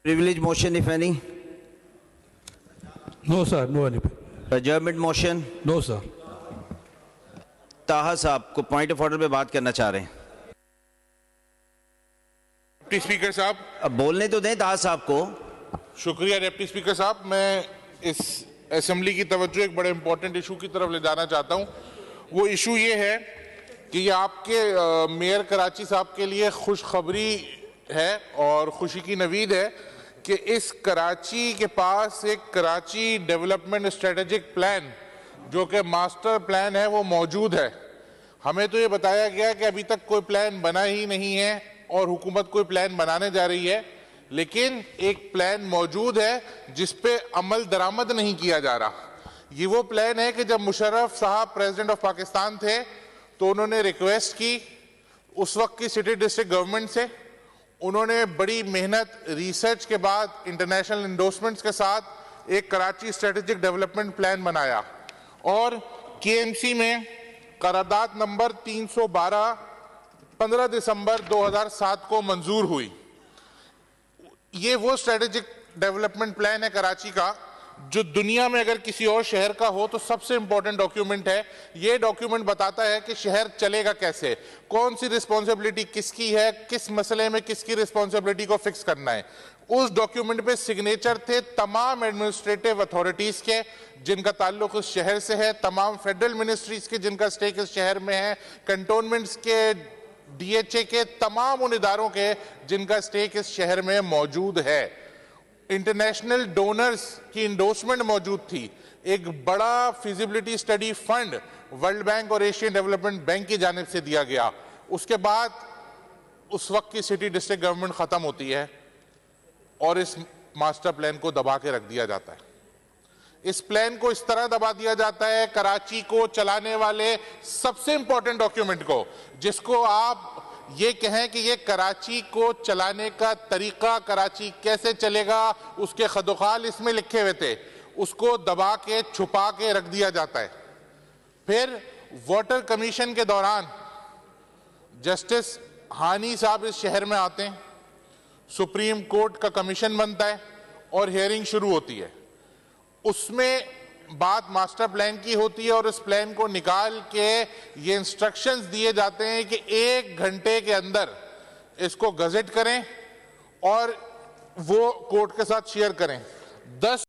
Privilege motion, if any. No, sir. No, any. Adjournment motion. No, sir. ताहा साहब को point of order पे बात करना चाह रहे हैं। डिप्टी स्पीकर साहब, अब बोलने तो दें ताहा साहब को। शुक्रिया डिप्टी स्पीकर साहब। मैं इस असेंबली की तवज्जो एक बड़े इंपॉर्टेंट इशू की तरफ ले जाना चाहता हूं। वो इशू ये है कि ये आपके मेयर कराची साहब के लिए खुशखबरी है और खुशी की नवीद है कि इस कराची के पास एक कराची डेवलपमेंट स्ट्रेटेजिक प्लान जो कि मास्टर प्लान है वो मौजूद है। हमें तो ये बताया गया कि अभी तक कोई प्लान बना ही नहीं है और हुकूमत कोई प्लान बनाने जा रही है, लेकिन एक प्लान मौजूद है जिस पे अमल दरामद नहीं किया जा रहा। ये वो प्लान है कि जब मुशर्रफ साहब प्रेसिडेंट ऑफ पाकिस्तान थे तो उन्होंने रिक्वेस्ट की उस वक्त की सिटी डिस्ट्रिक्ट गवर्नमेंट से। उन्होंने बड़ी मेहनत रिसर्च के बाद इंटरनेशनल इंडोर्समेंट्स के साथ एक कराची स्ट्रेटेजिक डेवलपमेंट प्लान बनाया और केएमसी में करारदाद नंबर 312 15 दिसंबर 2007 को मंजूर हुई। ये वो स्ट्रेटेजिक डेवलपमेंट प्लान है कराची का जो दुनिया में अगर किसी और शहर का हो तो सबसे इंपॉर्टेंट डॉक्यूमेंट है। ये डॉक्यूमेंट बताता है कि शहर चलेगा कैसे, कौन सी रिस्पॉन्सिबिलिटी किसकी है, किस मसले में किसकी रिस्पॉन्सिबिलिटी को फिक्स करना है। उस डॉक्यूमेंट पे सिग्नेचर थे तमाम एडमिनिस्ट्रेटिव अथॉरिटीज के जिनका ताल्लुक उस शहर से है, तमाम फेडरल मिनिस्ट्रीज के जिनका स्टेक इस शहर में है, कंटोनमेंट्स के, डीएचए के, तमाम उन इदारों के जिनका स्टेक इस शहर में मौजूद है। इंटरनेशनल डोनर्स की इंडोर्समेंट मौजूद थी। एक बड़ा feasibility study fund world bank और एशियन डेवलपमेंट बैंक की जानिब से दिया गया। उसके बाद उस वक्त की सिटी डिस्ट्रिक्ट गवर्नमेंट खत्म होती है और इस मास्टर प्लान को दबा के रख दिया जाता है। इस प्लान को इस तरह दबा दिया जाता है, कराची को चलाने वाले सबसे इंपॉर्टेंट डॉक्यूमेंट को, जिसको आप ये कहें कि ये कराची को चलाने का तरीका, कराची कैसे चलेगा, उसके खदोखाल इसमें लिखे हुए थे, उसको दबा के छुपा के रख दिया जाता है। फिर वाटर कमीशन के दौरान जस्टिस हानी साहब इस शहर में आते हैं, सुप्रीम कोर्ट का कमीशन बनता है और हियरिंग शुरू होती है। उसमें बात मास्टर प्लान की होती है और इस प्लान को निकाल के ये इंस्ट्रक्शंस दिए जाते हैं कि 1 घंटे के अंदर इसको गजेट करें और वो कोर्ट के साथ शेयर करें। 10